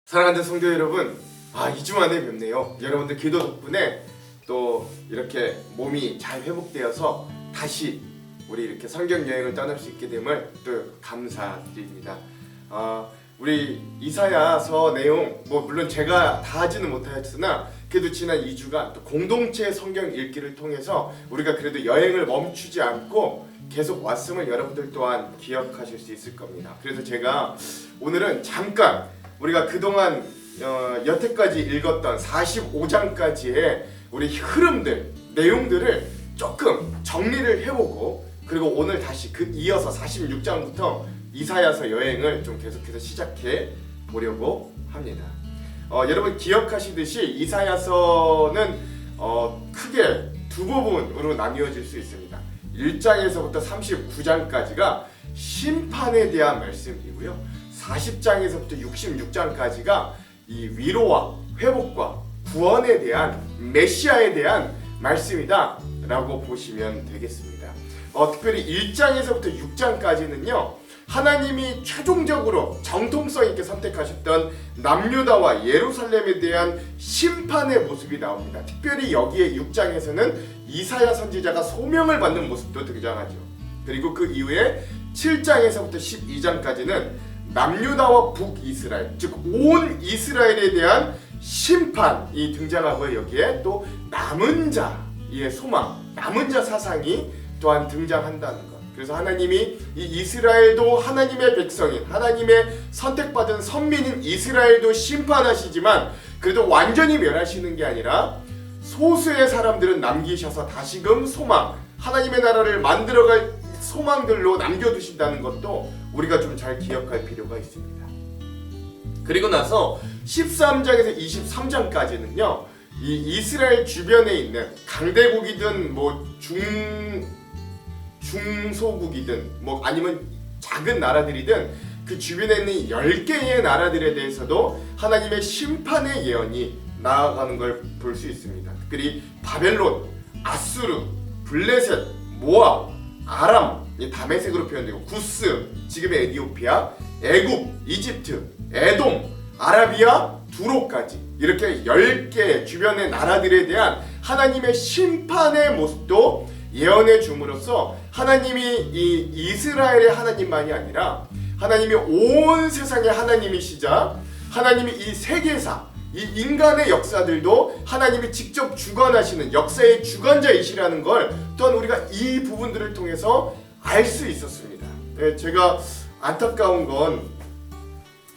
사랑하는 성도 여러분, 2주 만에 뵙네요. 여러분들 기도 덕분에 또 이렇게 몸이 잘 회복되어서 다시 우리 이렇게 성경 여행을 떠날 수 있게 됨을 또 감사드립니다. 우리 이사야서 내용, 물론 제가 다 하지는 못하였으나 그래도 지난 2주간 또 공동체 성경 읽기를 통해서 우리가 그래도 여행을 멈추지 않고 계속 왔음을 여러분들 또한 기억하실 수 있을 겁니다. 그래서 제가 오늘은 잠깐 우리가 그동안 여태까지 읽었던 45장까지의 우리 흐름들, 내용들을 조금 정리를 해보고, 그리고 오늘 다시 이어서 46장부터 이사야서 여행을 좀 계속해서 시작해 보려고 합니다. 여러분 기억하시듯이 이사야서는 크게 두 부분으로 나뉘어질 수 있습니다. 1장에서부터 39장까지가 심판에 대한 말씀이고요. 40장에서부터 66장까지가 이 위로와 회복과 구원에 대한, 메시아에 대한 말씀이다 라고 보시면 되겠습니다. 특별히 1장에서부터 6장까지는요, 하나님이 최종적으로 정통성 있게 선택하셨던 남유다와 예루살렘에 대한 심판의 모습이 나옵니다. 특별히 여기에 6장에서는 이사야 선지자가 소명을 받는 모습도 등장하죠. 그리고 그 이후에 7장에서부터 12장까지는 남유다와 북이스라엘, 즉 온 이스라엘에 대한 심판이 등장하고요. 여기에 또 남은 자의 소망, 남은 자 사상이 또한 등장한다는 것. 그래서 하나님이 이 이스라엘도 하나님의 백성인, 하나님의 선택받은 선민인 이스라엘도 심판하시지만 그래도 완전히 멸하시는 게 아니라 소수의 사람들은 남기셔서 다시금 소망, 하나님의 나라를 만들어갈 소망들로 남겨두신다는 것도 우리가 좀 잘 기억할 필요가 있습니다. 그리고 나서 13장에서 23장까지는요, 이 이스라엘 주변에 있는 강대국이든 중소국이든 아니면 작은 나라들이든 그 주변에 있는 10개의 나라들에 대해서도 하나님의 심판의 예언이 나아가는 걸 볼 수 있습니다. 특별히 바벨론, 아수르, 블레셋, 모압, 아람, 다메섹으로 표현되고 구스, 지금의 에디오피아, 애굽, 이집트, 에돔, 아라비아, 두로까지 이렇게 10개 주변의 나라들에 대한 하나님의 심판의 모습도 예언해 줌으로써 하나님이 이 이스라엘의 하나님만이 아니라 하나님이 온 세상의 하나님이시자 하나님이 이 세계사, 이 인간의 역사들도 하나님이 직접 주관하시는 역사의 주관자이시라는 걸 또한 우리가 이 부분들을 통해서 알 수 있었습니다. 제가 안타까운 건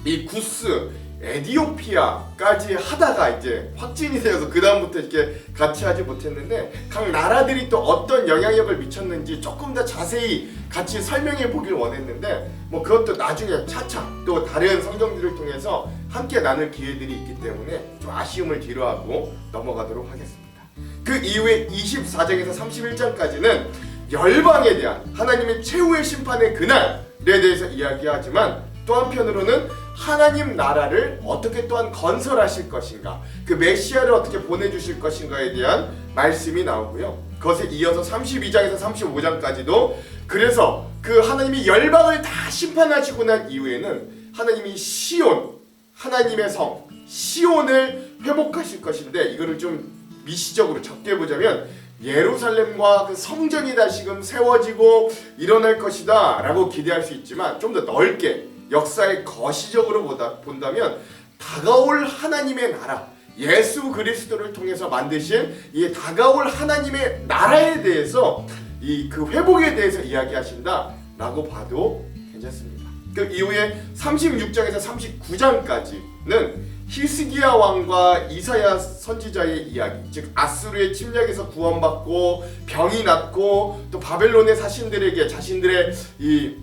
이 구스, 에디오피아까지 하다가 이제 확진이 되어서 그 다음부터 이렇게 같이 하지 못했는데, 각 나라들이 또 어떤 영향력을 미쳤는지 조금 더 자세히 같이 설명해 보길 원했는데 그것도 나중에 차차 또 다른 성경들을 통해서 함께 나눌 기회들이 있기 때문에 좀 아쉬움을 뒤로하고 넘어가도록 하겠습니다. 그 이후에 24장에서 31장까지는 열방에 대한 하나님의 최후의 심판의 그날에 대해서 이야기하지만, 또 한편으로는 하나님 나라를 어떻게 또한 건설하실 것인가, 그 메시아를 어떻게 보내주실 것인가에 대한 말씀이 나오고요. 그것에 이어서 32장에서 35장까지도 그래서 그 하나님이 열방을 다 심판하시고 난 이후에는 하나님이 시온, 하나님의 성 시온을 회복하실 것인데, 이거를 좀 미시적으로 적게 보자면 예루살렘과 그 성전이 다시금 세워지고 일어날 것이다 라고 기대할 수 있지만, 좀 더 넓게 역사의 거시적으로 본다면 다가올 하나님의 나라, 예수 그리스도를 통해서 만드신 이 다가올 하나님의 나라에 대해서 그 회복에 대해서 이야기하신다 라고 봐도 괜찮습니다. 그 이후에 36장에서 39장까지는 히스기야 왕과 이사야 선지자의 이야기, 즉 아수르의 침략에서 구원받고 병이 낫고 또 바벨론의 사신들에게 자신들의 이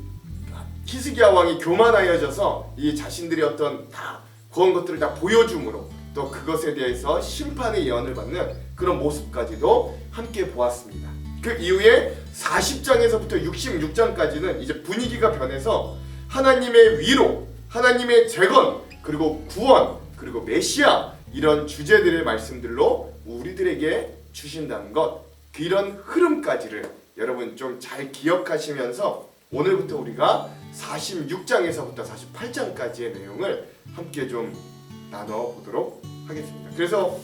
히스기야 왕이 교만하여져서 이 자신들의 어떤 다 그런 것들을 다 보여줌으로 또 그것에 대해서 심판의 예언을 받는 그런 모습까지도 함께 보았습니다. 그 이후에 40장에서부터 66장까지는 이제 분위기가 변해서 하나님의 위로, 하나님의 재건, 그리고 구원, 그리고 메시아, 이런 주제들의 말씀들로 우리들에게 주신다는 것, 이런 흐름까지를 여러분 좀 잘 기억하시면서 오늘부터 우리가 46장에서부터 48장까지의 내용을 함께 좀 나눠보도록 하겠습니다. 그래서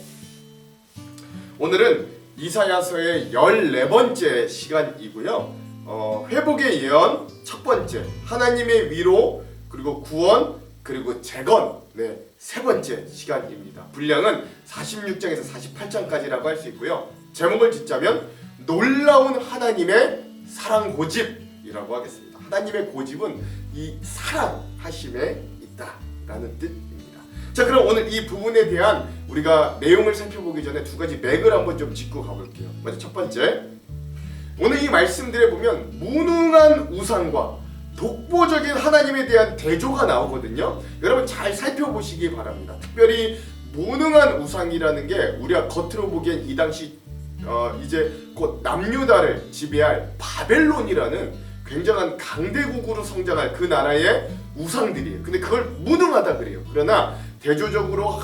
오늘은 이사야서의 14번째 시간이고요. 회복의 예언 첫 번째, 하나님의 위로, 그리고 구원, 그리고 재건, 세 번째 시간입니다. 분량은 46장에서 48장까지라고 할 수 있고요. 제목을 짓자면 놀라운 하나님의 사랑 고집이라고 하겠습니다. 하나님의 고집은 이 사랑하심에 있다라는 뜻입니다. 자, 그럼 오늘 이 부분에 대한 우리가 내용을 살펴보기 전에 두 가지 맥을 한번 좀 짚고 가볼게요. 먼저 첫 번째, 오늘 이 말씀들에 보면 무능한 우상과 독보적인 하나님에 대한 대조가 나오거든요. 여러분 잘 살펴보시기 바랍니다. 특별히 무능한 우상이라는 게 우리가 겉으로 보기엔 이 당시 이제 곧 남유다를 지배할 바벨론이라는 굉장한 강대국으로 성장할 그 나라의 우상들이에요. 근데 그걸 무능하다 그래요. 그러나 대조적으로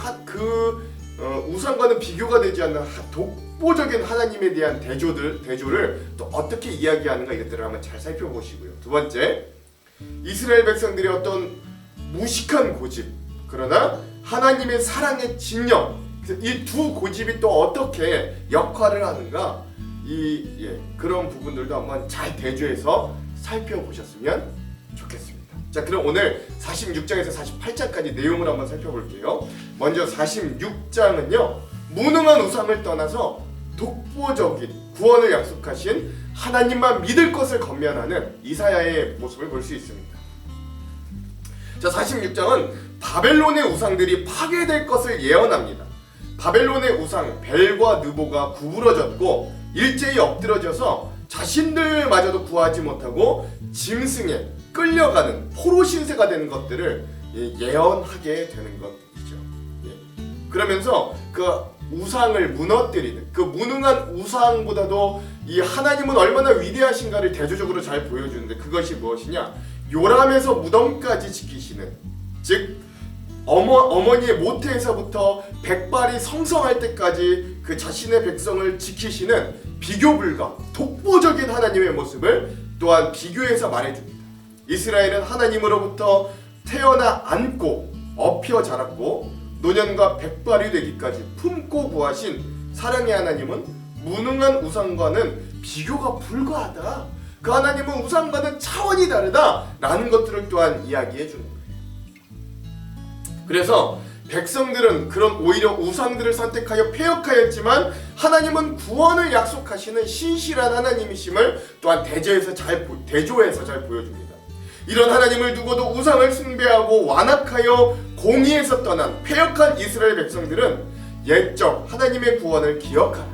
우상과는 비교가 되지 않는 독보적인 하나님에 대한 대조를 또 어떻게 이야기하는가, 이것들을 한번 잘 살펴보시고요. 두 번째, 이스라엘 백성들의 어떤 무식한 고집, 그러나 하나님의 사랑의 진영, 이 두 고집이 또 어떻게 역할을 하는가, 그런 부분들도 한번 잘 대조해서 살펴보셨으면 좋겠습니다. 자, 그럼 오늘 46장에서 48장까지 내용을 한번 살펴볼게요. 먼저 46장은요, 무능한 우상을 떠나서 독보적인 구원을 약속하신 하나님만 믿을 것을 권면하는 이사야의 모습을 볼 수 있습니다. 자, 46장은 바벨론의 우상들이 파괴될 것을 예언합니다. 바벨론의 우상 벨과 느보가 구부러졌고 일제히 엎드러져서 자신들마저도 구하지 못하고 짐승에 끌려가는 포로 신세가 되는 것들을 예언하게 되는 것이죠. 그러면서 그 우상을 무너뜨리는 그 무능한 우상보다도 이 하나님은 얼마나 위대하신가를 대조적으로 잘 보여주는데, 그것이 무엇이냐? 요람에서 무덤까지 지키시는, 즉 어머니의 모태에서부터 백발이 성성할 때까지 그 자신의 백성을 지키시는 비교 불가 독보적인 하나님의 모습을 또한 비교해서 말해줍니다. 이스라엘은 하나님으로부터 태어나 안고 업혀 자랐고 노년과 백발이 되기까지 품고 구하신 사랑의 하나님은 무능한 우상과는 비교가 불가하다. 그 하나님은 우상과는 차원이 다르다라는 것들을 또한 이야기해 주는 거예요. 그래서 백성들은 그런 오히려 우상들을 선택하여 패역하였지만 하나님은 구원을 약속하시는 신실한 하나님이심을 또한 대조해서 잘 보여줍니다. 이런 하나님을 두고도 우상을 숭배하고 완악하여 공의에서 떠난 패역한 이스라엘 백성들은 옛적 하나님의 구원을 기억하라.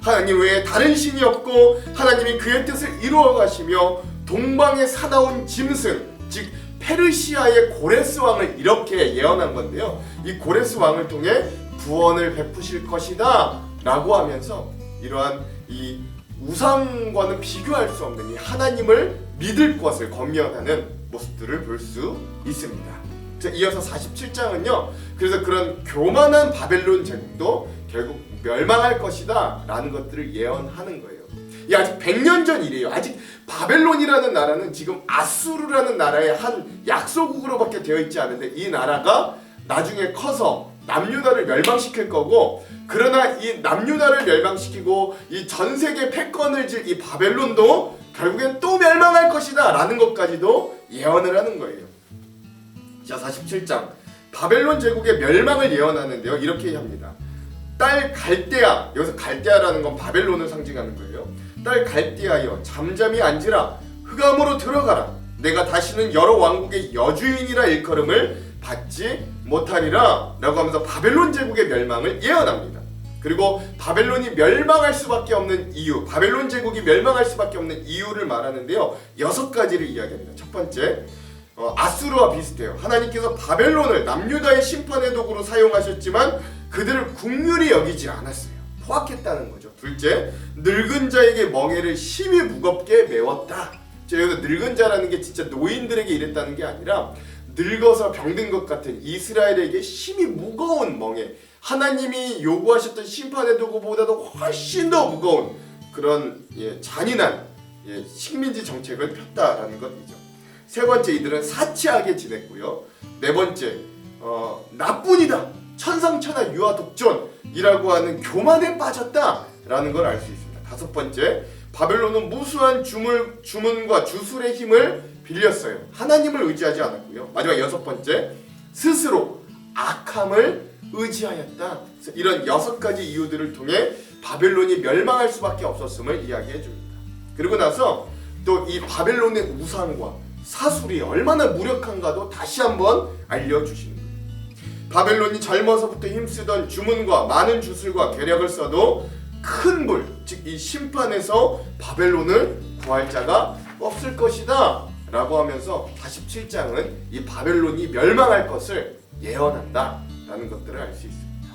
하나님 외에 다른 신이 없고 하나님이 그의 뜻을 이루어 가시며 동방의 사나운 짐승, 즉 페르시아의 고레스 왕을 이렇게 예언한 건데요. 이 고레스 왕을 통해 구원을 베푸실 것이다 라고 하면서 이러한 이 우상과는 비교할 수 없는 이 하나님을 믿을 것을 권면하는 모습들을 볼 수 있습니다. 자, 이어서 47장은요. 그래서 그런 교만한 바벨론 제국도 결국 멸망할 것이다 라는 것들을 예언하는 거예요. 이 아직 100년 전 일이에요. 아직 바벨론이라는 나라는 지금 아수르라는 나라의 한 약소국으로밖에 되어 있지 않은데 이 나라가 나중에 커서 남유다를 멸망시킬 거고, 그러나 이 남유다를 멸망시키고 이 전 세계 패권을 질 이 바벨론도 결국엔 또 멸망할 것이다 라는 것까지도 예언을 하는 거예요. 자, 47장 바벨론 제국의 멸망을 예언하는데요. 이렇게 합니다. 딸 갈대아, 여기서 갈대아라는 건 바벨론을 상징하는 거예요. 딸 갈대아여 잠잠히 앉으라. 흑암으로 들어가라. 내가 다시는 여러 왕국의 여주인이라 일컬음을 받지 못하리라 라고 하면서 바벨론 제국의 멸망을 예언합니다. 그리고 바벨론이 멸망할 수밖에 없는 이유, 바벨론 제국이 멸망할 수밖에 없는 이유를 말하는데요. 6가지를 이야기합니다. 첫 번째, 아수르와 비슷해요. 하나님께서 바벨론을 남유다의 심판의 도구로 사용하셨지만 그들을 긍휼히 여기지 않았어요. 포악했다는 거죠. 둘째, 늙은 자에게 멍에를 심히 무겁게 메웠다. 여기서 늙은 자라는 게 진짜 노인들에게 이랬다는 게 아니라 늙어서 병든 것 같은 이스라엘에게 심히 무거운 멍에, 하나님이 요구하셨던 심판의 도구보다도 훨씬 더 무거운 그런 잔인한 식민지 정책을 폈다라는 것이죠. 세 번째, 이들은 사치하게 지냈고요. 네 번째, 나뿐이다. 천상천하 유아 독존이라고 하는 교만에 빠졌다라는 걸 알 수 있습니다. 다섯 번째, 바벨론은 무수한 주문과 주술의 힘을 빌렸어요. 하나님을 의지하지 않았고요. 마지막 여섯 번째, 스스로 악함을 의지하였다. 이런 여섯 가지 이유들을 통해 바벨론이 멸망할 수밖에 없었음을 이야기해 줍니다. 그리고 나서 또 이 바벨론의 우상과 사술이 얼마나 무력한가도 다시 한번 알려주시는 거예요. 바벨론이 젊어서부터 힘쓰던 주문과 많은 주술과 계략을 써도 큰 불, 즉 이 심판에서 바벨론을 구할 자가 없을 것이다 라고 하면서 47장은 이 바벨론이 멸망할 것을 예언한다 라는 것들을 알 수 있습니다.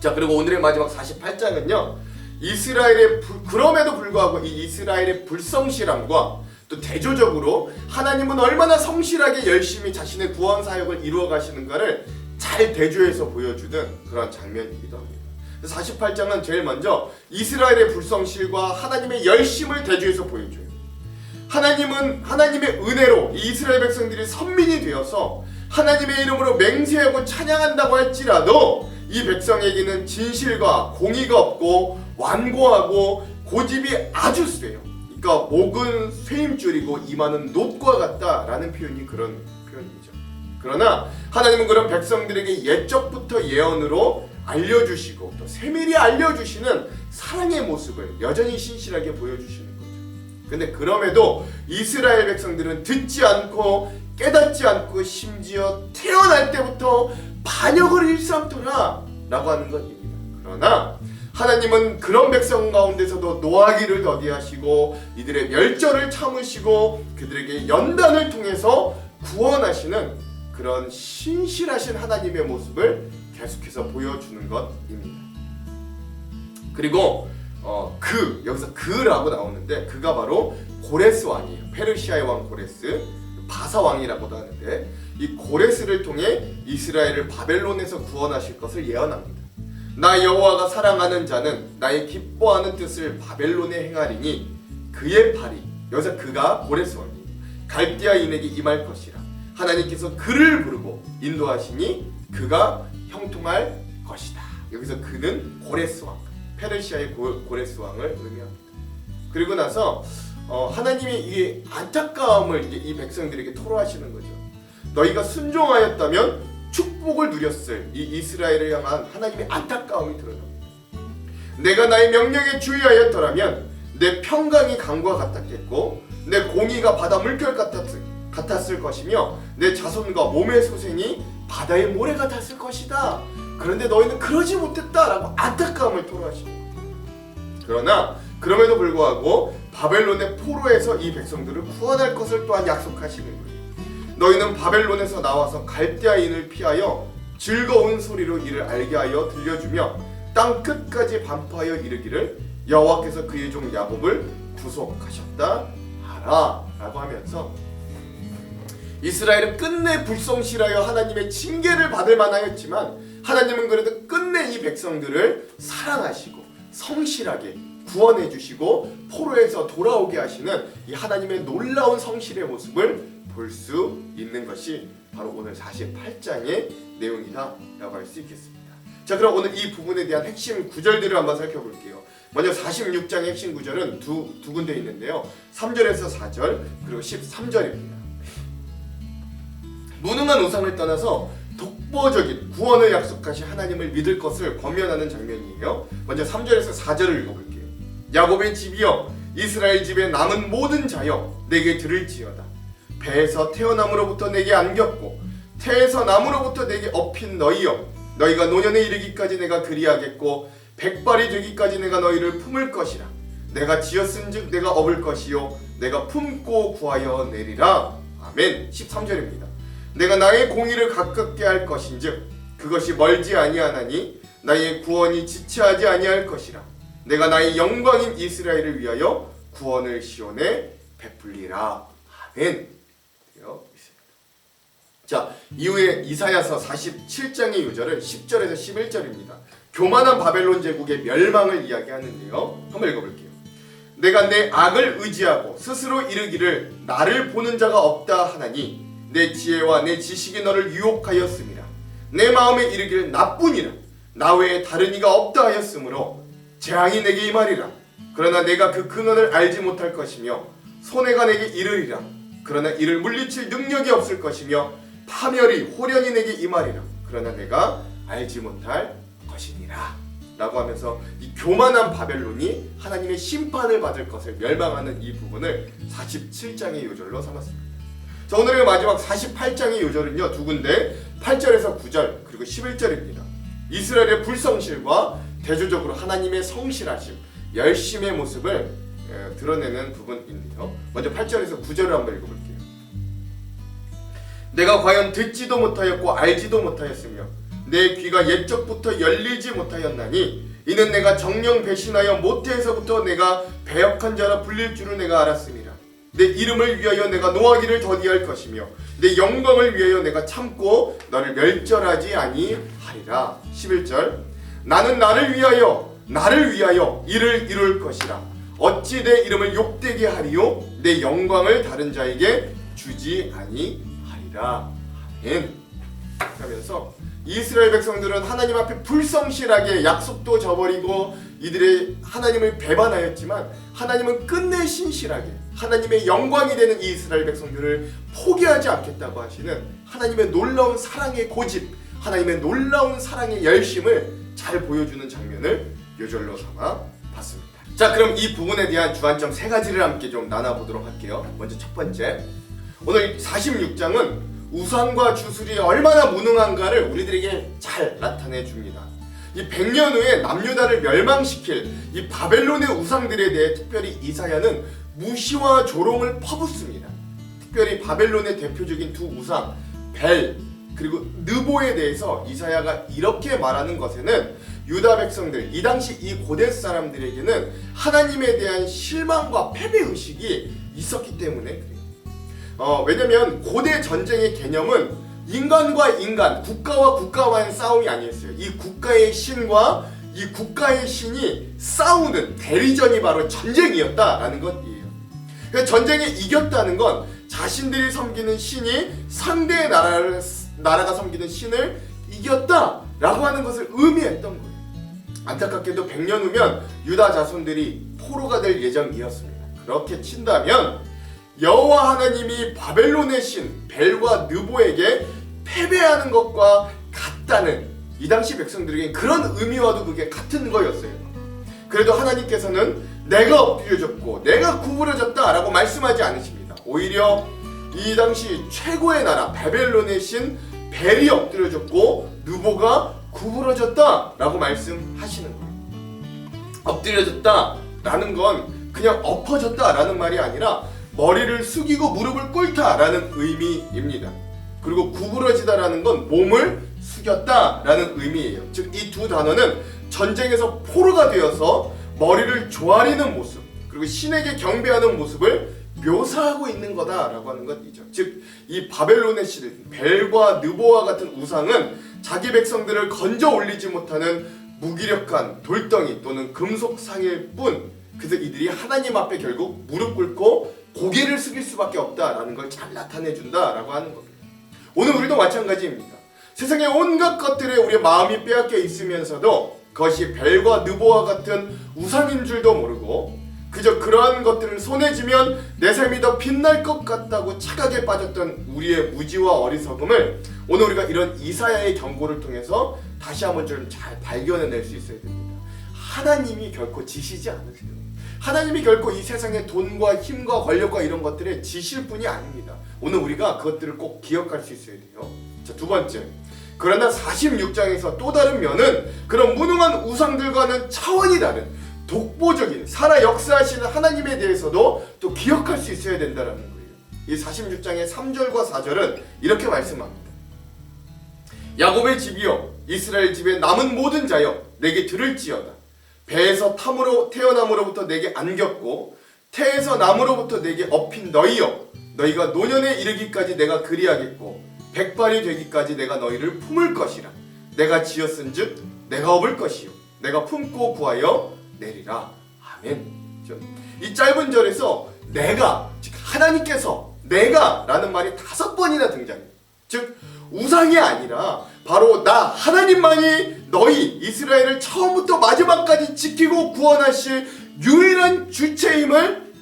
자, 그리고 오늘의 마지막 48장은요, 그럼에도 불구하고 이 이스라엘의 불성실함과 또 대조적으로 하나님은 얼마나 성실하게 열심히 자신의 구원 사역을 이루어 가시는가를 잘 대조해서 보여주는 그런 장면이기도 합니다. 48장은 제일 먼저 이스라엘의 불성실과 하나님의 열심을 대조해서 보여줘요. 하나님은 하나님의 은혜로 이 이스라엘 백성들이 선민이 되어서 하나님의 이름으로 맹세하고 찬양한다고 할지라도 이 백성에게는 진실과 공의가 없고 완고하고 고집이 아주 세요. 그러니까 목은 쇠임줄이고 이마는 놋과 같다라는 표현이 그런 표현이죠. 그러나 하나님은 그런 백성들에게 옛적부터 예언으로 알려주시고 또 세밀히 알려주시는 사랑의 모습을 여전히 신실하게 보여주시는 거죠. 근데 그럼에도 이스라엘 백성들은 듣지 않고 깨닫지 않고 심지어 태어날 때부터 반역을 일삼더라 라고 하는 것입니다. 그러나 하나님은 그런 백성 가운데서도 노하기를 더디하시고 이들의 멸절을 참으시고 그들에게 연단을 통해서 구원하시는 그런 신실하신 하나님의 모습을 계속해서 보여주는 것입니다. 그리고 여기서 그라고 나오는데 그가 바로 고레스 왕이에요. 페르시아의 왕 고레스, 바사 왕이라고도 하는데 이 고레스를 통해 이스라엘을 바벨론에서 구원하실 것을 예언합니다. 나 여호와가 사랑하는 자는 나의 기뻐하는 뜻을 바벨론에 행하리니 그의 팔이, 여기서 그가 고레스 왕이에요, 갈대아인에게 임할 것이라. 하나님께서 그를 부르고 인도하시니 그가 형통할 것이다. 여기서 그는 고레스 왕, 페르시아의 고레스 왕을 의미합니다. 그리고 나서 하나님이 이 안타까움을 이제 이 백성들에게 토로하시는 거죠. 너희가 순종하였다면 축복을 누렸을 이 이스라엘을 향한 하나님의 안타까움이 드러납니다. 내가 나의 명령에 주의하였더라면 내 평강이 강과 같았겠고 내 공의가 바다 물결 같았을 것이며 내 자손과 몸의 소생이 바다의 모래 같았을 것이다. 그런데 너희는 그러지 못했다라고 안타까움을 토로하시는 거예요. 그러나 그럼에도 불구하고 바벨론의 포로에서 이 백성들을 구원할 것을 또한 약속하시는 거예요. 너희는 바벨론에서 나와서 갈대아인을 피하여 즐거운 소리로 이를 알게 하여 들려주며 땅 끝까지 반포하여 이르기를 여호와께서 그의 종 야곱을 구속하셨다 하라 라고 하면서 이스라엘은 끝내 불성실하여 하나님의 징계를 받을 만하였지만 하나님은 그래도 끝내 이 백성들을 사랑하시고 성실하게 구원해 주시고 포로에서 돌아오게 하시는 이 하나님의 놀라운 성실의 모습을 볼 수 있는 것이 바로 오늘 48장의 내용이다 라고 할 수 있겠습니다. 자, 그럼 오늘 이 부분에 대한 핵심 구절들을 한번 살펴볼게요. 먼저 46장의 핵심 구절은 두 군데 있는데요, 3절에서 4절 그리고 13절입니다. 무능한 우상을 떠나서 독보적인 구원을 약속하신 하나님을 믿을 것을 권면하는 장면이에요. 먼저 3절에서 4절을 읽어볼게요. 야곱의 집이여, 이스라엘 집에 남은 모든 자여, 내게 들을지어다. 배에서 태어남으로부터 내게 안겼고 태에서 남으로부터 내게 업힌 너희여, 너희가 노년에 이르기까지 내가 그리하겠고 백발이 되기까지 내가 너희를 품을 것이라. 내가 지었은즉 내가 업을 것이요 내가 품고 구하여 내리라. 아멘. 13절입니다. 내가 나의 공의를 가깝게 할 것인즉 그것이 멀지 아니하나니 나의 구원이 지체하지 아니할 것이라. 내가 나의 영광인 이스라엘을 위하여 구원을 시온에 베풀리라. 아멘. 자, 이후에 이사야서 47장의 요절은 10절에서 11절입니다. 교만한 바벨론 제국의 멸망을 이야기하는데요, 한번 읽어볼게요. 내가 내 악을 의지하고 스스로 이르기를 나를 보는 자가 없다 하나니 내 지혜와 내 지식이 너를 유혹하였음이라. 내 마음에 이르기를 나뿐이라 나 외에 다른 이가 없다 하였으므로 재앙이 내게 임하리라. 그러나 내가 그 근원을 알지 못할 것이며 손해가 내게 이르리라. 그러나 이를 물리칠 능력이 없을 것이며 파멸이 호련히 내게 임하리라. 그러나 내가 알지 못할 것이니라. 라고 하면서 이 교만한 바벨론이 하나님의 심판을 받을 것을 멸망하는 이 부분을 47장의 요절로 삼았습니다. 자, 오늘의 마지막 48장의 요절은요, 두 군데 8절에서 9절 그리고 11절입니다. 이스라엘의 불성실과 대조적으로 하나님의 성실하심, 열심의 모습을 드러내는 부분인데요. 먼저 8절에서 9절을 한번 읽어볼게요. 내가 과연 듣지도 못하였고 알지도 못하였으며 내 귀가 옛적부터 열리지 못하였나니 이는 내가 정령 배신하여 모태에서부터 내가 배역한 자라 불릴 줄을 내가 알았음이라. 내 이름을 위하여 내가 노하기를 더디할 것이며 내 영광을 위하여 내가 참고 너를 멸절하지 아니하리라. 11절 나는 나를 위하여 이를 이룰 것이라. 어찌 내 이름을 욕되게 하리요 내 영광을 다른 자에게 주지 아니하리라. 아멘. 하면서 이스라엘 백성들은 하나님 앞에 불성실하게 약속도 저버리고 이들의 하나님을 배반하였지만 하나님은 끝내 신실하게 하나님의 영광이 되는 이 이스라엘 백성들을 포기하지 않겠다고 하시는 하나님의 놀라운 사랑의 고집, 하나님의 놀라운 사랑의 열심을 잘 보여주는 장면을 요절로 삼아 봤습니다. 자, 그럼 이 부분에 대한 주안점 세 가지를 함께 좀 나눠보도록 할게요. 먼저 첫 번째, 오늘 46장은 우상과 주술이 얼마나 무능한가를 우리들에게 잘 나타내 줍니다. 이 100년 후에 남유다를 멸망시킬 이 바벨론의 우상들에 대해 특별히 이사야는 무시와 조롱을 퍼붓습니다. 특별히 바벨론의 대표적인 두 우상 벨 그리고 느보에 대해서 이사야가 이렇게 말하는 것에는 유다 백성들, 이 당시 이 고대 사람들에게는 하나님에 대한 실망과 패배의식이 있었기 때문에 그래요. 왜냐면 고대 전쟁의 개념은 인간과 인간, 국가와 국가와의 싸움이 아니었어요. 이 국가의 신과 이 국가의 신이 싸우는 대리전이 바로 전쟁이었다라는 것이에요. 그러니까 전쟁에 이겼다는 건 자신들이 섬기는 신이 상대의 나라가 섬기는 신을 이겼다라고 하는 것을 의미했던 거예요. 안타깝게도 100년 후면 유다 자손들이 포로가 될 예정이었습니다. 그렇게 친다면 여호와 하나님이 바벨론의 신 벨과 느보에게 패배하는 것과 같다는 이 당시 백성들에게 그런 의미와도 그게 같은 거였어요. 그래도 하나님께서는 내가 엎드려졌고 내가 구부러졌다 라고 말씀하지 않으십니다. 오히려 이 당시 최고의 나라 바벨론의 신 벨이 엎드려졌고 느보가 구부러졌다 라고 말씀하시는 거예요. 엎드려졌다 라는 건 그냥 엎어졌다 라는 말이 아니라 머리를 숙이고 무릎을 꿇다라는 의미입니다. 그리고 구부러지다라는 건 몸을 숙였다라는 의미예요. 즉 이 두 단어는 전쟁에서 포로가 되어서 머리를 조아리는 모습 그리고 신에게 경배하는 모습을 묘사하고 있는 거다라고 하는 것이죠. 즉 이 바벨론의 신 벨과 느보와 같은 우상은 자기 백성들을 건져 올리지 못하는 무기력한 돌덩이 또는 금속 상일 뿐, 그래서 이들이 하나님 앞에 결국 무릎 꿇고 고개를 숙일 수밖에 없다라는 걸 잘 나타내준다라고 하는 겁니다. 오늘 우리도 마찬가지입니다. 세상의 온갖 것들에 우리의 마음이 빼앗겨 있으면서도 그것이 벨과 느보와 같은 우상인 줄도 모르고 그저 그러한 것들을 손에 쥐면 내 삶이 더 빛날 것 같다고 착각에 빠졌던 우리의 무지와 어리석음을 오늘 우리가 이런 이사야의 경고를 통해서 다시 한번 좀 잘 발견해낼 수 있어야 됩니다. 하나님이 결코 지시지 않으세요. 하나님이 결코 이 세상의 돈과 힘과 권력과 이런 것들에 지실 분이 아닙니다. 오늘 우리가 그것들을 꼭 기억할 수 있어야 돼요. 자, 두 번째, 그러나 46장에서 또 다른 면은 그런 무능한 우상들과는 차원이 다른 독보적인 살아 역사하시는 하나님에 대해서도 또 기억할 수 있어야 된다는 거예요. 이 46장의 3절과 4절은 이렇게 말씀합니다. 야곱의 집이여 이스라엘 집에 남은 모든 자여 내게 들을지어다. 배에서 태어남으로부터 내게 안겼고 태에서 남으로부터 내게 업힌 너희여 너희가 노년에 이르기까지 내가 그리하겠고 백발이 되기까지 내가 너희를 품을 것이라. 내가 지었은즉 내가 업을 것이요 내가 품고 구하여 내리라. 아멘. 이 짧은 절에서 내가, 즉 하나님께서 내가 라는 말이 5번이나 등장해요. 즉 우상이 아니라 바로 나 하나님만이 너희 이스라엘을 처음부터 마지막까지 지키고 구원하실 유일한 주체임을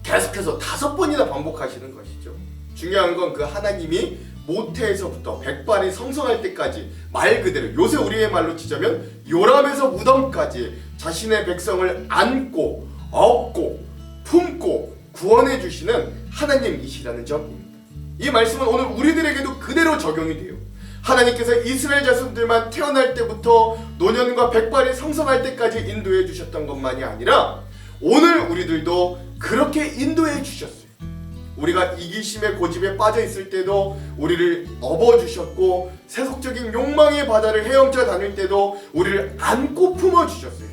계속해서 5번이나 반복하시는 것이죠. 중요한 건 그 하나님이 모태에서부터 백발이 성성할 때까지, 말 그대로 요새 우리의 말로 치자면 요람에서 무덤까지 자신의 백성을 안고 업고 품고 구원해 주시는 하나님이시라는 점입니다. 이 말씀은 오늘 우리들에게도 그대로 적용이 돼요. 하나님께서 이스라엘 자손들만 태어날 때부터 노년과 백발이 성성할 때까지 인도해 주셨던 것만이 아니라 오늘 우리들도 그렇게 인도해 주셨어요. 우리가 이기심의 고집에 빠져 있을 때도 우리를 업어주셨고, 세속적인 욕망의 바다를 헤엄쳐 다닐 때도 우리를 안고 품어주셨어요.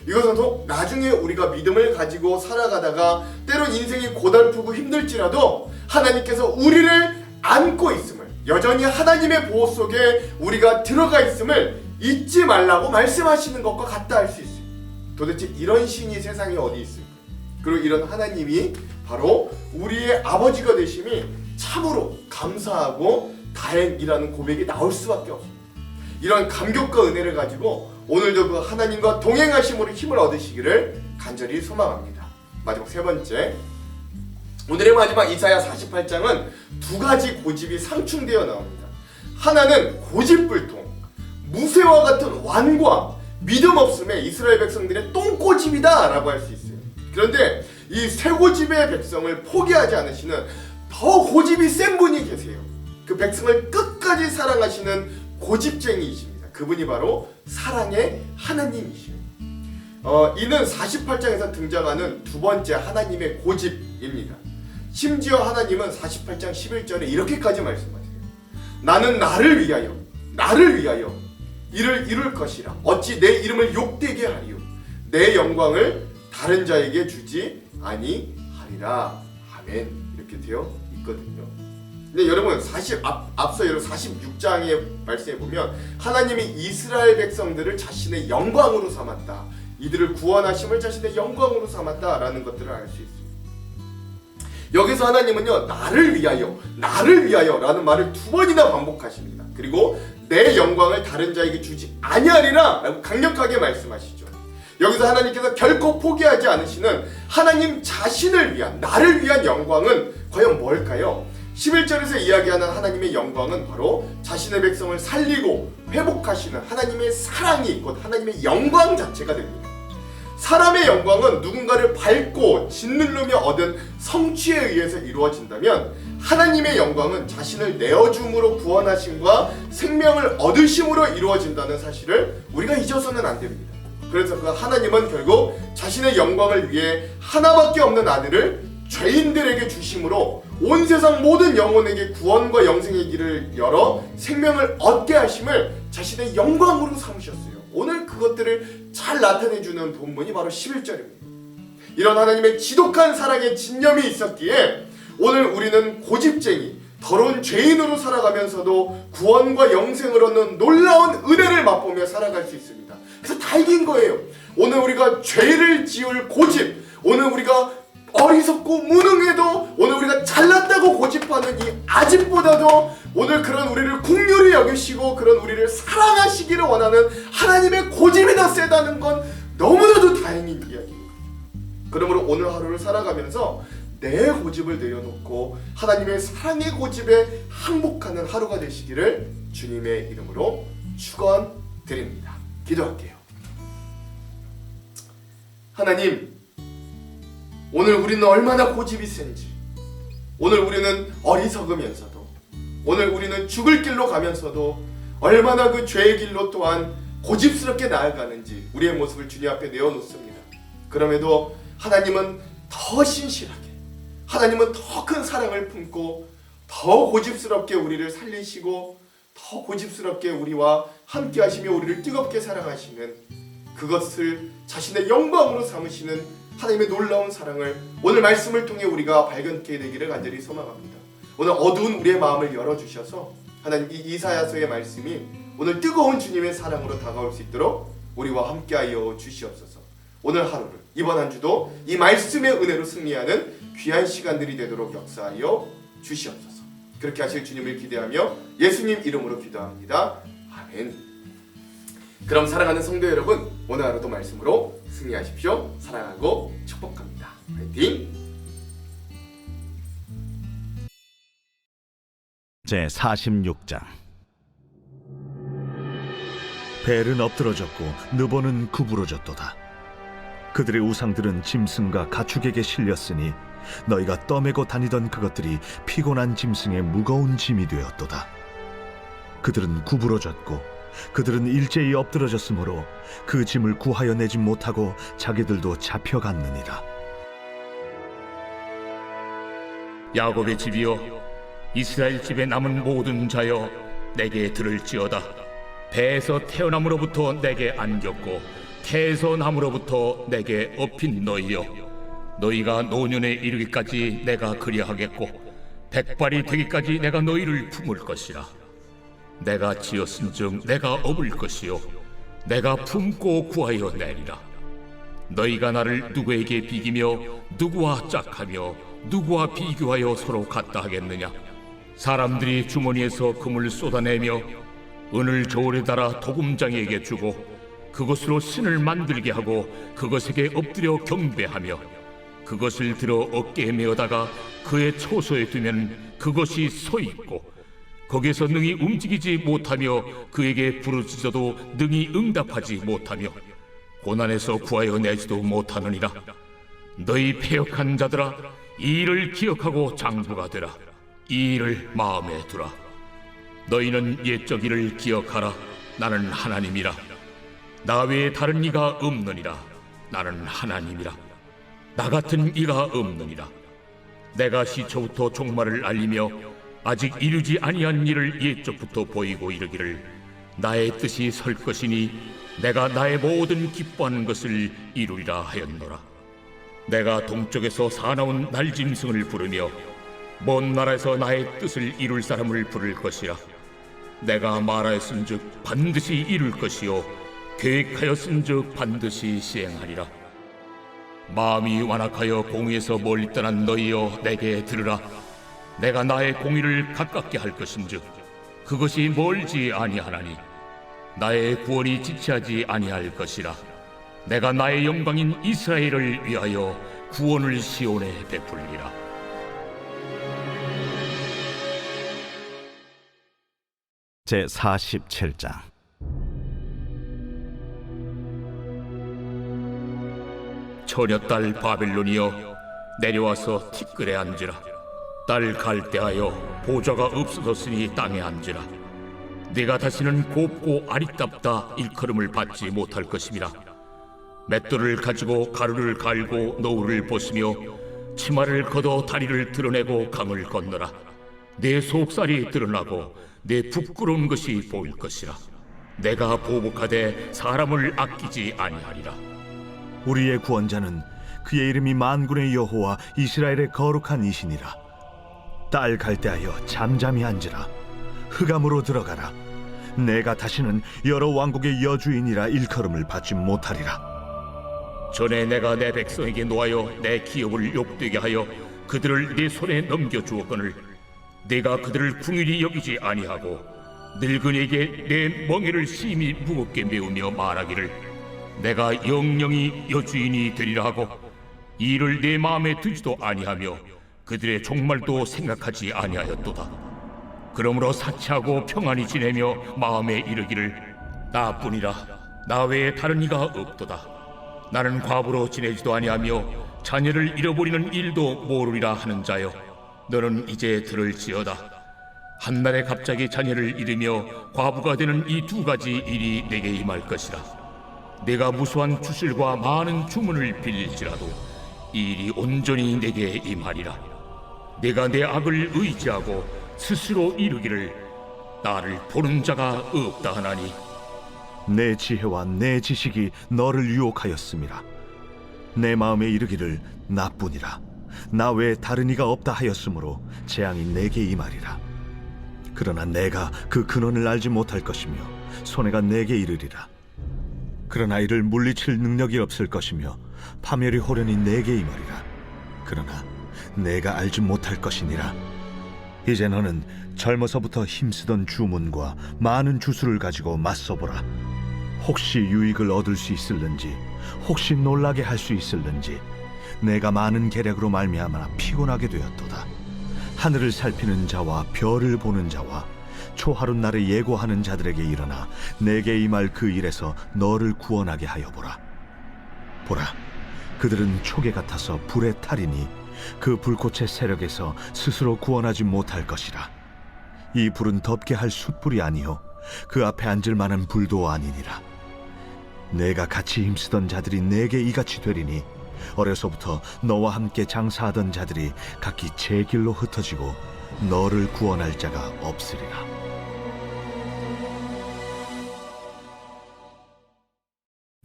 이것은 나중에 우리가 믿음을 가지고 살아가다가 때론 인생이 고달프고 힘들지라도 하나님께서 우리를 안고 있음을, 여전히 하나님의 보호 속에 우리가 들어가 있음을 잊지 말라고 말씀하시는 것과 같다 할 수 있어요. 도대체 이런 신이 세상에 어디 있을까? 그리고 이런 하나님이 바로 우리의 아버지가 되심이 참으로 감사하고 다행이라는 고백이 나올 수밖에 없습니다. 이런 감격과 은혜를 가지고 오늘도 그 하나님과 동행하심으로 힘을 얻으시기를 간절히 소망합니다. 마지막 세 번째, 오늘의 마지막 이사야 48장은 두 가지 고집이 상충되어 나옵니다. 하나는 고집불통, 무쇠와 같은 완고함, 믿음 없음에 이스라엘 백성들의 똥고집이다 라고 할 수 있어요. 그런데 이 쇠고집의 백성을 포기하지 않으시는 더 고집이 센 분이 계세요. 그 백성을 끝까지 사랑하시는 고집쟁이이십니다. 그분이 바로 사랑의 하나님이시에요. 이는 48장에서 등장하는 두 번째 하나님의 고집입니다. 심지어 하나님은 48장 11절에 이렇게까지 말씀하세요. 나는 나를 위하여 이를 이룰 것이라. 어찌 내 이름을 욕되게 하리요. 내 영광을 다른 자에게 주지 아니하리라. 아멘. 이렇게 되어 있거든요. 근데 여러분 앞서 여러분 46장의 말씀에 보면 하나님이 이스라엘 백성들을 자신의 영광으로 삼았다. 이들을 구원하심을 자신의 영광으로 삼았다라는 것들을 알 수 있습니다. 여기서 하나님은요, 나를 위하여 라는 말을 두 번이나 반복하십니다. 그리고 내 영광을 다른 자에게 주지 아니하리라 라고 강력하게 말씀하시죠. 여기서 하나님께서 결코 포기하지 않으시는 하나님 자신을 위한, 나를 위한 영광은 과연 뭘까요? 11절에서 이야기하는 하나님의 영광은 바로 자신의 백성을 살리고 회복하시는 하나님의 사랑이 곧 하나님의 영광 자체가 됩니다. 사람의 영광은 누군가를 밟고 짓누르며 얻은 성취에 의해서 이루어진다면, 하나님의 영광은 자신을 내어줌으로 구원하심과 생명을 얻으심으로 이루어진다는 사실을 우리가 잊어서는 안 됩니다. 그래서 그 하나님은 결국 자신의 영광을 위해 하나밖에 없는 아들을 죄인들에게 주심으로 온 세상 모든 영혼에게 구원과 영생의 길을 열어 생명을 얻게 하심을 자신의 영광으로 삼으셨어요. 오늘 그것들을 잘 나타내주는 본문이 바로 11절입니다. 이런 하나님의 지독한 사랑의 진념이 있었기에 오늘 우리는 고집쟁이, 더러운 죄인으로 살아가면서도 구원과 영생을 얻는 놀라운 은혜를 맛보며 살아갈 수 있습니다. 그래서 다 이긴 거예요. 오늘 우리가 죄를 지을 고집, 오늘 우리가 어리석고 무능해도 오늘 우리가 잘났다고 고집하는 이 아집보다도 오늘 그런 우리를 긍휼히 여기시고 그런 우리를 사랑하시기를 원하는 하나님의 고집이 더 세다는 건 너무나도 다행인 이야기입니다. 그러므로 오늘 하루를 살아가면서 내 고집을 내려놓고 하나님의 사랑의 고집에 항복하는 하루가 되시기를 주님의 이름으로 축원드립니다. 기도할게요. 하나님, 오늘 우리는 얼마나 고집이 센지, 오늘 우리는 어리석으면서도, 오늘 우리는 죽을 길로 가면서도 얼마나 그 죄의 길로 또한 고집스럽게 나아가는지 우리의 모습을 주님 앞에 내어놓습니다. 그럼에도 하나님은 더 신실하게, 하나님은 더 큰 사랑을 품고 더 고집스럽게 우리를 살리시고 더 고집스럽게 우리와 함께 하시며 우리를 뜨겁게 사랑하시는, 그것을 자신의 영광으로 삼으시는 하나님의 놀라운 사랑을 오늘 말씀을 통해 우리가 발견케 되기를 간절히 소망합니다. 오늘 어두운 우리의 마음을 열어주셔서 하나님 이 이사야서의 말씀이 오늘 뜨거운 주님의 사랑으로 다가올 수 있도록 우리와 함께하여 주시옵소서. 오늘 하루를, 이번 한 주도 이 말씀의 은혜로 승리하는 귀한 시간들이 되도록 역사하여 주시옵소서. 그렇게 하실 주님을 기대하며 예수님 이름으로 기도합니다. 아멘. 그럼 사랑하는 성도 여러분, 오늘 하루도 말씀으로 승리하십시오. 사랑하고 축복합니다. 화이팅! 제46장. 벨은 엎드러졌고 느보는 구부러졌도다. 그들의 우상들은 짐승과 가축에게 실렸으니 너희가 떠매고 다니던 그것들이 피곤한 짐승의 무거운 짐이 되었도다. 그들은 구부러졌고 그들은 일제히 엎드러졌으므로 그 짐을 구하여 내지 못하고 자기들도 잡혀갔느니라. 야곱의 집이여, 이스라엘 집에 남은 모든 자여, 내게 들을지어다. 배에서 태어남으로부터 내게 안겼고 태에서 남으로부터 내게 업힌 너희여, 너희가 노년에 이르기까지 내가 그리하겠고 백발이 되기까지 내가 너희를 품을 것이라. 내가 지었은즉 내가 업을 것이요 내가 품고 구하여 내리라. 너희가 나를 누구에게 비기며 누구와 짝하며 누구와 비교하여 서로 같다 하겠느냐? 사람들이 주머니에서 금을 쏟아내며 은을 저울에 달아 도금장에게 주고 그것으로 신을 만들게 하고 그것에게 엎드려 경배하며 그것을 들어 어깨에 메어다가 그의 처소에 두면 그것이 서 있고 거기에서 능히 움직이지 못하며 그에게 부르짖어도 능히 응답하지 못하며 고난에서 구하여 내지도 못하느니라. 너희 패역한 자들아, 이 일을 기억하고 장부가 되라. 이 일을 마음에 두라. 너희는 옛적 일을 기억하라. 나는 하나님이라. 나 외에 다른 이가 없느니라. 나는 하나님이라. 나 같은 이가 없느니라. 내가 시초부터 종말을 알리며 아직 이루지 아니한 일을 옛적부터 보이고 이르기를 나의 뜻이 설 것이니 내가 나의 모든 기뻐하는 것을 이루리라 하였노라. 내가 동쪽에서 사나운 날짐승을 부르며 먼 나라에서 나의 뜻을 이룰 사람을 부를 것이라. 내가 말하였은즉 반드시 이룰 것이요 계획하였은즉 반드시 시행하리라. 마음이 완악하여 공의에서 멀리 떠난 너희여, 내게 들으라. 내가 나의 공의를 가깝게 할 것인즉 그것이 멀지 아니하나니 나의 구원이 지체하지 아니할 것이라. 내가 나의 영광인 이스라엘을 위하여 구원을 시온에 베풀리라. 제47장. 처녀딸 바벨론이여, 내려와서 티끌에 앉으라. 딸 갈대하여 보좌가 없어졌으니 땅에 앉으라. 네가 다시는 곱고 아리답다 일컬음을 받지 못할 것임이라. 맷돌을 가지고 가루를 갈고 노울을 벗으며 치마를 걷어 다리를 드러내고 강을 건너라. 내 속살이 드러나고 내 부끄러운 것이 보일 것이라. 내가 보복하되 사람을 아끼지 아니하리라. 우리의 구원자는 그의 이름이 만군의 여호와 이스라엘의 거룩한 이시니라. 딸 갈대하여 잠잠히 앉으라. 흑암으로 들어가라. 내가 다시는 여러 왕국의 여주인이라 일컬음을 받지 못하리라. 전에 내가 내 백성에게 노하여 내 기업을 욕되게 하여 그들을 네 손에 넘겨주었거늘 내가 그들을 궁일이 여기지 아니하고 늙은이에게 내 멍에를 심히 무겁게 메우며 말하기를 내가 영영이 여주인이 되리라 하고 이 일을 내 마음에 두지도 아니하며 그들의 종말도 생각하지 아니하였도다. 그러므로 사치하고 평안히 지내며 마음에 이르기를 나뿐이라. 나 외에 다른 이가 없도다. 나는 과부로 지내지도 아니하며 자녀를 잃어버리는 일도 모르리라 하는 자여, 너는 이제 들을지어다. 한날에 갑자기 자녀를 잃으며 과부가 되는 이 두 가지 일이 내게 임할 것이라. 내가 무수한 주실과 많은 주문을 빌릴지라도 이 일이 온전히 내게 임하리라. 내가 내 악을 의지하고 스스로 이루기를 나를 보는 자가 없다 하나니 내 지혜와 내 지식이 너를 유혹하였음이라. 내 마음에 이르기를 나뿐이라. 나 외에 다른 이가 없다 하였으므로 재앙이 내게 임하리라. 그러나 내가 그 근원을 알지 못할 것이며 손해가 내게 이르리라. 그러나 이를 물리칠 능력이 없을 것이며 파멸이 호련히 내게 임하리라. 그러나 내가 알지 못할 것이니라. 이제 너는 젊어서부터 힘쓰던 주문과 많은 주술을 가지고 맞서보라. 혹시 유익을 얻을 수 있을는지, 혹시 놀라게 할 수 있을는지. 내가 많은 계략으로 말미암아 피곤하게 되었도다. 하늘을 살피는 자와 별을 보는 자와 초하룻날을 예고하는 자들에게 일어나 내게 임할 그 일에서 너를 구원하게 하여 보라. 보라, 그들은 초계 같아서 불에 타리니 그 불꽃의 세력에서 스스로 구원하지 못할 것이라. 이 불은 덮게 할 숯불이 아니요 그 앞에 앉을 만한 불도 아니니라. 내가 같이 힘쓰던 자들이 내게 이같이 되리니 어려서부터 너와 함께 장사하던 자들이 각기 제 길로 흩어지고 너를 구원할 자가 없으리라.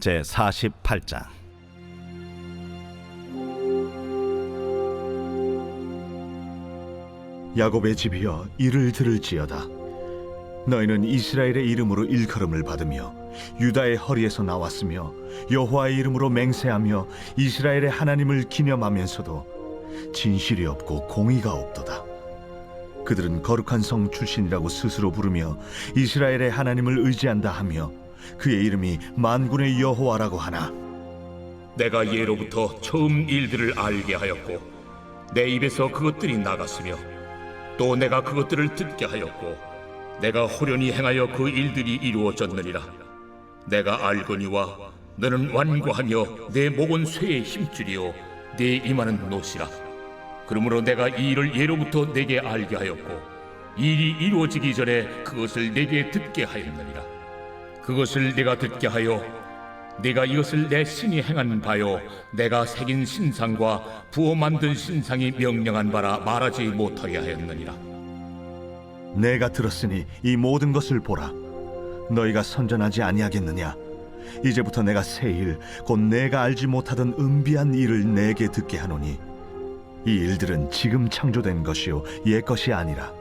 제 48장. 야곱의 집이여, 이를 들을지어다. 너희는 이스라엘의 이름으로 일컬음을 받으며 유다의 허리에서 나왔으며 여호와의 이름으로 맹세하며 이스라엘의 하나님을 기념하면서도 진실이 없고 공의가 없도다. 그들은 거룩한 성 출신이라고 스스로 부르며 이스라엘의 하나님을 의지한다 하며 그의 이름이 만군의 여호와라고 하나. 내가 예로부터 처음 일들을 알게 하였고 내 입에서 그것들이 나갔으며 또 내가 그것들을 듣게 하였고 내가 호련히 행하여 그 일들이 이루어졌느니라. 내가 알거니와 너는 완고하며 내 목은 쇠에 힘줄이요 내 이마는 노시라. 그러므로 내가 이 일을 예로부터 내게 알게 하였고 일이 이루어지기 전에 그것을 내게 듣게 하였느니라. 그것을 내가 듣게 하여 내가 이것을 내 신이 행한 바요 내가 새긴 신상과 부어 만든 신상이 명령한 바라 말하지 못하게 하였느니라. 내가 들었으니 이 모든 것을 보라. 너희가 선전하지 아니하겠느냐? 이제부터 내가 새 일, 곧 내가 알지 못하던 은비한 일을 내게 듣게 하노니 이 일들은 지금 창조된 것이요 옛 것이 아니라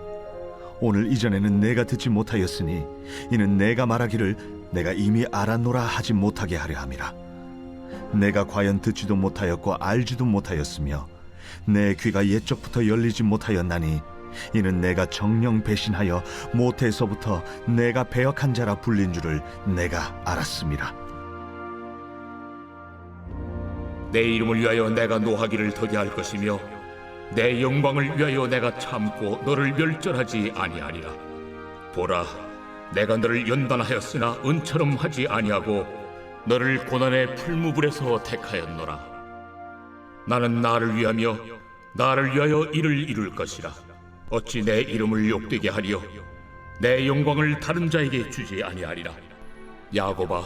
오늘 이전에는 내가 듣지 못하였으니 이는 내가 말하기를 내가 이미 알았노라 하지 못하게 하려 함이라. 내가 과연 듣지도 못하였고 알지도 못하였으며 내 귀가 옛적부터 열리지 못하였나니 이는 내가 정령 배신하여 모태에서부터 내가 배역한 자라 불린 줄을 내가 알았음이라. 내 이름을 위하여 내가 노하기를 더디 할 것이며 내 영광을 위하여 내가 참고 너를 멸절하지 아니하리라. 보라, 내가 너를 연단하였으나 은처럼 하지 아니하고 너를 고난의 풀무불에서 택하였노라. 나는 나를 위하며 나를 위하여 이를 이룰 것이라. 어찌 내 이름을 욕되게 하리요 내 영광을 다른 자에게 주지 아니하리라. 야곱아,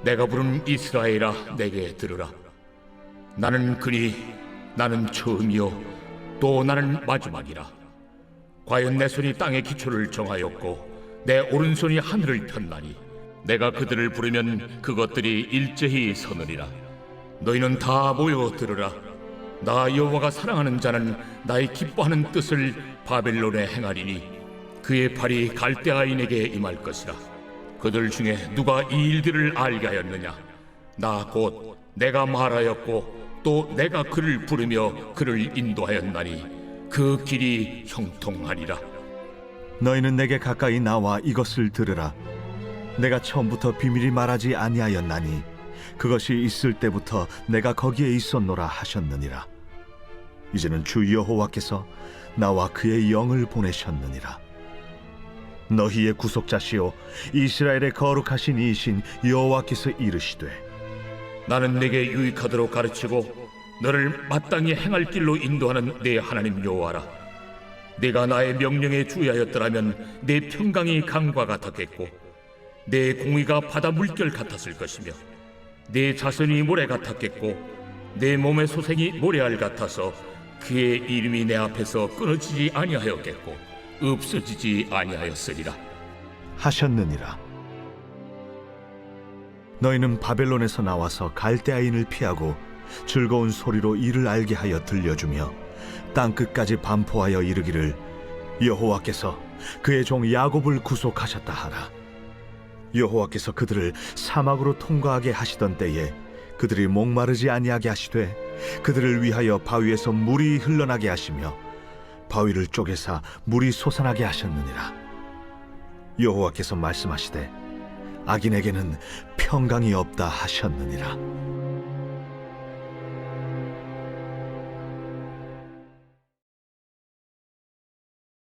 내가 부른 이스라엘아, 내게 들으라. 나는 그니 나는 처음이요 또 나는 마지막이라. 과연 내 손이 땅의 기초를 정하였고 내 오른손이 하늘을 폈나니 내가 그들을 부르면 그것들이 일제히 서느리라. 너희는 다 모여 들으라. 나 여호와가 사랑하는 자는 나의 기뻐하는 뜻을 바벨론에 행하리니 그의 팔이 갈대아인에게 임할 것이라. 그들 중에 누가 이 일들을 알게 하였느냐? 나 곧 내가 말하였고 또 내가 그를 부르며 그를 인도하였나니 그 길이 형통하리라. 너희는 내게 가까이 나와 이것을 들으라. 내가 처음부터 비밀이 말하지 아니하였나니 그것이 있을 때부터 내가 거기에 있었노라 하셨느니라. 이제는 주 여호와께서 나와 그의 영을 보내셨느니라. 너희의 구속자시오 이스라엘의 거룩하신 이이신 여호와께서 이르시되 나는 내게 유익하도록 가르치고 너를 마땅히 행할 길로 인도하는 내 하나님 여호와라. 네가 나의 명령에 주의하였더라면 내 평강이 강과 같았겠고 내 공의가 바다 물결 같았을 것이며 내 자손이 모래 같았겠고 내 몸의 소생이 모래알 같아서 그의 이름이 내 앞에서 끊어지지 아니하였겠고 없어지지 아니하였으리라 하셨느니라. 너희는 바벨론에서 나와서 갈대아인을 피하고 즐거운 소리로 이를 알게 하여 들려주며 땅끝까지 반포하여 이르기를 여호와께서 그의 종 야곱을 구속하셨다 하라. 여호와께서 그들을 사막으로 통과하게 하시던 때에 그들이 목마르지 아니하게 하시되 그들을 위하여 바위에서 물이 흘러나게 하시며 바위를 쪼개사 물이 솟아나게 하셨느니라. 여호와께서 말씀하시되 악인에게는 평강이 없다 하셨느니라.